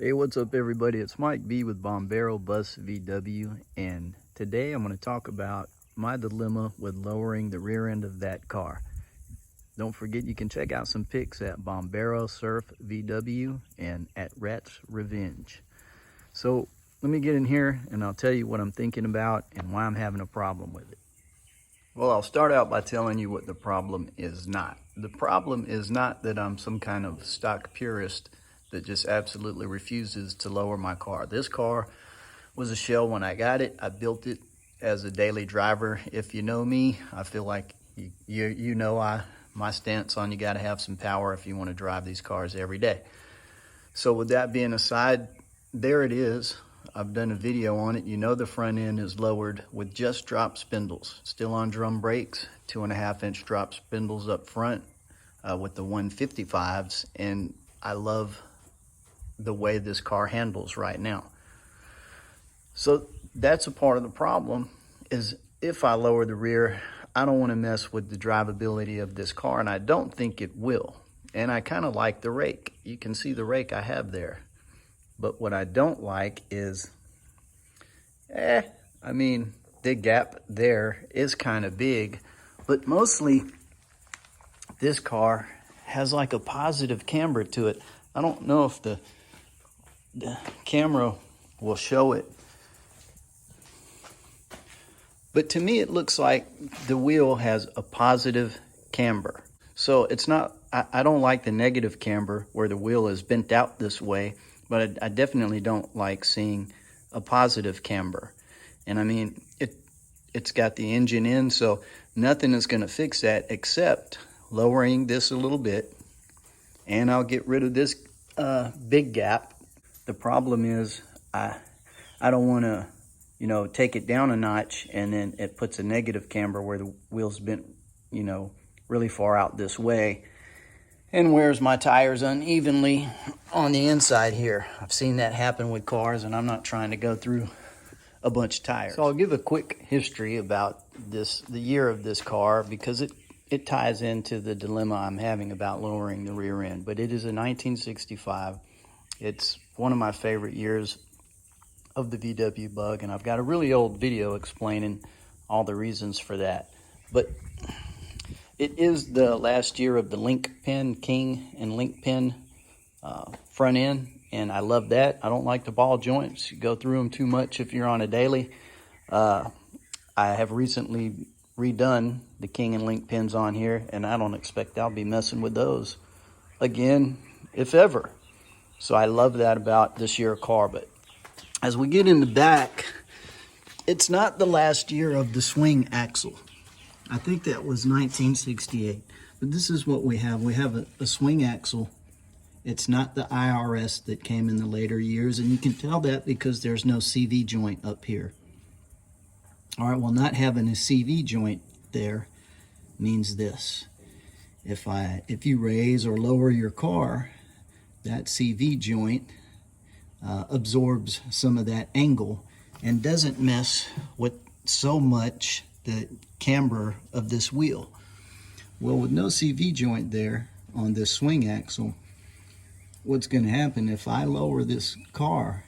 Hey, what's up everybody? It's Mike B with Bombero Bus VW, and today I'm going to talk about my dilemma with lowering the rear end of that car. Don't forget you can check out some pics at Bombero Surf VW and at Rat's Revenge. So let me get in here and I'll tell you what I'm thinking about and why I'm having a problem with it. Well, I'll start out by telling you what the problem is not. The problem is not that I'm some kind of stock purist that just absolutely refuses to lower my car. This car was a shell when I got it. I built it as a daily driver. If you know me, I feel like you know my stance on you got to have some power if you want to drive these cars every day. So with that being aside, there it is. I've done a video on it. You know the front end is lowered with just drop spindles. Still on drum brakes, 2.5-inch drop spindles up front with the 155s. And I love the way this car handles right now. So that's a part of the problem, is if I lower the rear, I don't want to mess with the drivability of this car, and I don't think it will. And I kind of like the rake. You can see the rake I have there. But what I don't like is, the gap there is kind of big, but mostly this car has like a positive camber to it. I don't know if the camera will show it, but to me it looks like the wheel has a positive camber. So it's not, I don't like the negative camber where the wheel is bent out this way, but I definitely don't like seeing a positive camber. And I mean, it's got the engine in, so nothing is going to fix that except lowering this a little bit, and I'll get rid of this big gap. The problem is I don't want to, take it down a notch and then it puts a negative camber where the wheel's bent, really far out this way and wears my tires unevenly on the inside here. I've seen that happen with cars, and I'm not trying to go through a bunch of tires. So I'll give a quick history about the year of this car, because it ties into the dilemma I'm having about lowering the rear end. But it is a 1965. It's one of my favorite years of the VW Bug, and I've got a really old video explaining all the reasons for that. But it is the last year of the link pin, King and link pin front end, and I love that. I don't like the ball joints. You go through them too much if you're on a daily. I have recently redone the King and link pins on here, and I don't expect I'll be messing with those again, if ever. So I love that about this year car. But as we get in the back, it's not the last year of the swing axle. I think that was 1968. But this is what we have. We have a swing axle. It's not the IRS that came in the later years, and you can tell that because there's no CV joint up here. All right, well, not having a CV joint there means this. If you raise or lower your car, that CV joint absorbs some of that angle and doesn't mess with so much the camber of this wheel. Well, with no CV joint there on this swing axle, what's going to happen if I lower this car,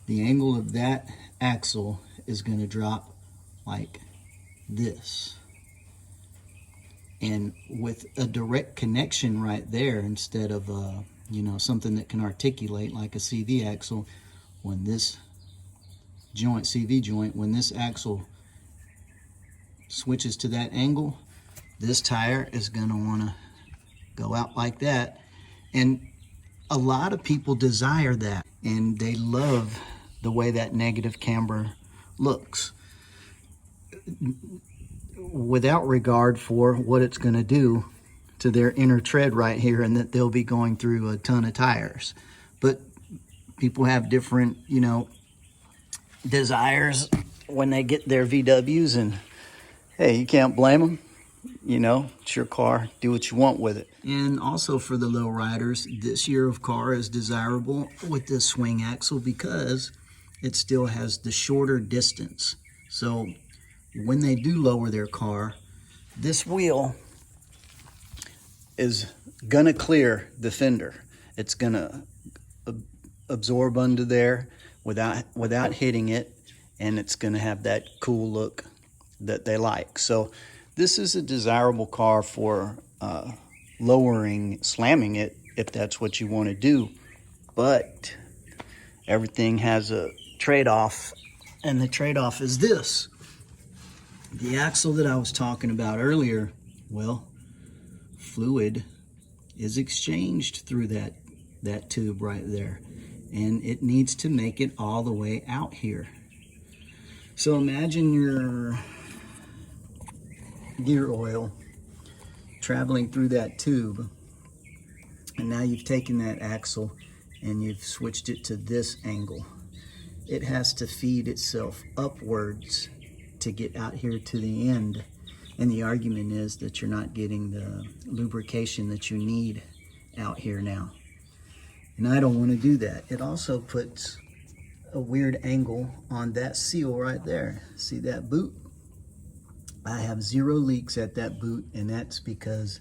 the angle of that axle is going to drop like this. And with a direct connection right there, instead of something that can articulate like a CV axle, when this joint, CV joint, when this axle switches to that angle, this tire is going to want to go out like that. And a lot of people desire that, and they love the way that negative camber looks, without regard for what it's going to do to their inner tread right here, and that they'll be going through a ton of tires. But people have different, desires when they get their VWs, and hey, you can't blame them. It's your car. Do what you want with it. And also for the low riders, this year of car is desirable with this swing axle because it still has the shorter distance. So when they do lower their car, this wheel is gonna clear the fender. It's gonna absorb under there without hitting it, and it's going to have that cool look that they like. So this is a desirable car for slamming it if that's what you want to do. But everything has a trade-off, and the trade-off is this. The axle that I was talking about earlier, well, fluid is exchanged through that tube right there, and it needs to make it all the way out here. So imagine your gear oil traveling through that tube, and now you've taken that axle and you've switched it to this angle. It has to feed itself upwards to get out here to the end, and the argument is that you're not getting the lubrication that you need out here now, and I don't want to do that. It also puts a weird angle on that seal right there. See that boot? I have 0 leaks at that boot, and that's because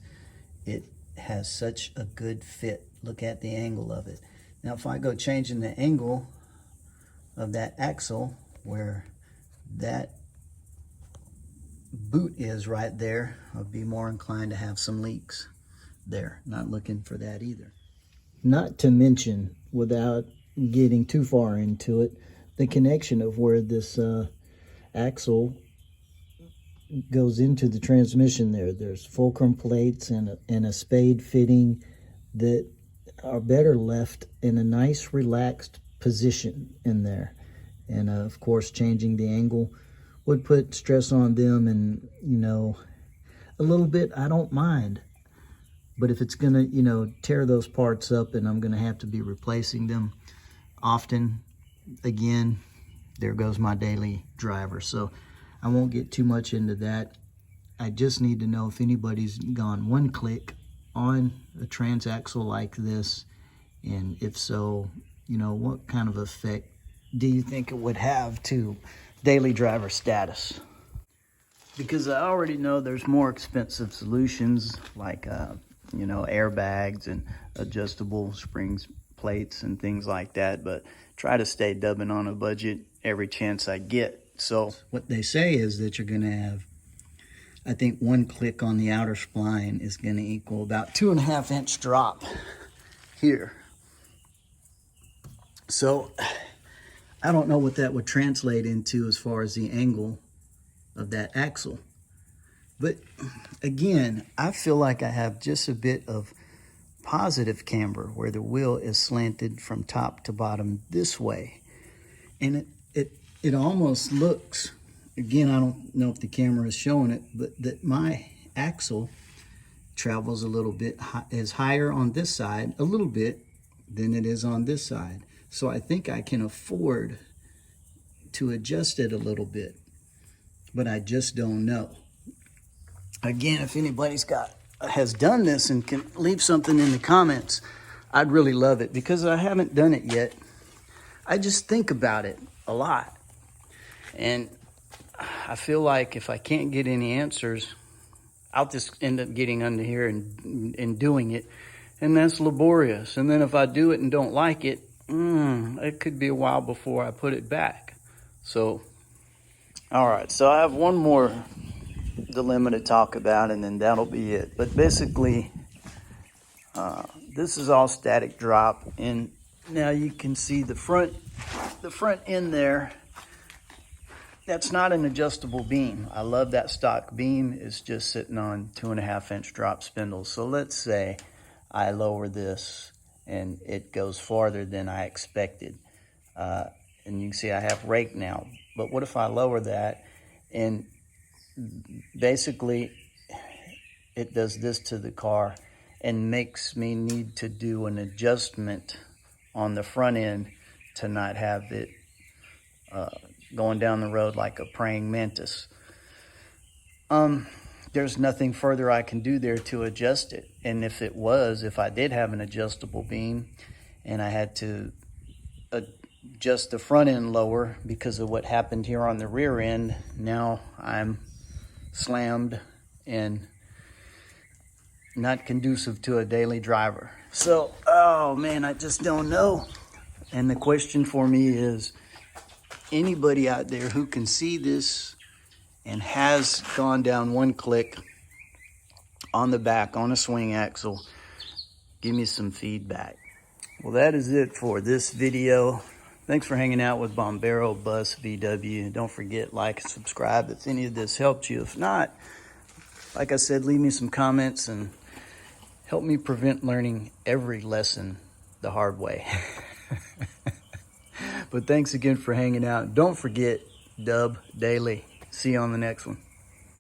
it has such a good fit. Look at the angle of it. Now if I go changing the angle of that axle where that boot is right there, I'll be more inclined to have some leaks there. Not looking for that either. Not to mention, without getting too far into it, the connection of where this axle goes into the transmission there. There's fulcrum plates and a spade fitting that are better left in a nice relaxed position in there. And of course, changing the angle would put stress on them, and a little bit I don't mind. But if it's gonna tear those parts up and I'm gonna have to be replacing them often, again, there goes my daily driver. So I won't get too much into that. I just need to know if anybody's gone one click on a transaxle like this, and if so, what kind of effect do you think it would have to daily driver status? Because I already know there's more expensive solutions like airbags and adjustable springs plates and things like that, but try to stay dubbing on a budget every chance I get. So what they say is that you're going to have, I think, 1 click on the outer spline is going to equal about 2.5 inch drop here. So I don't know what that would translate into as far as the angle of that axle. But again, I feel like I have just a bit of positive camber where the wheel is slanted from top to bottom this way. And it almost looks, again, I don't know if the camera is showing it, but that my axle travels a little bit, is higher on this side a little bit than it is on this side. So I think I can afford to adjust it a little bit, but I just don't know. Again, if anybody's has done this and can leave something in the comments, I'd really love it, because I haven't done it yet. I just think about it a lot, and I feel like if I can't get any answers, I'll just end up getting under here and doing it, and that's laborious. And then if I do it and don't like it, it could be a while before I put it back. So, all right, so I have one more dilemma to talk about, and then that'll be it. But basically, this is all static drop, and now you can see the front end there. That's not an adjustable beam. I love that stock beam. It's just sitting on 2.5 inch drop spindles. So let's say I lower this and it goes farther than I expected. And you can see I have rake now. But what if I lower that and basically it does this to the car and makes me need to do an adjustment on the front end to not have it going down the road like a praying mantis. There's nothing further I can do there to adjust it. And if I did have an adjustable beam and I had to adjust the front end lower because of what happened here on the rear end, now I'm slammed and not conducive to a daily driver. So, oh man, I just don't know. And the question for me is, anybody out there who can see this and has gone down one click on the back on a swing axle, give me some feedback. Well, that is it for this video. Thanks for hanging out with Bombero Bus VW. Don't forget, like and subscribe if any of this helped you. If not, like I said, leave me some comments and help me prevent learning every lesson the hard way. But thanks again for hanging out. Don't forget, Dub Daily. See you on the next one.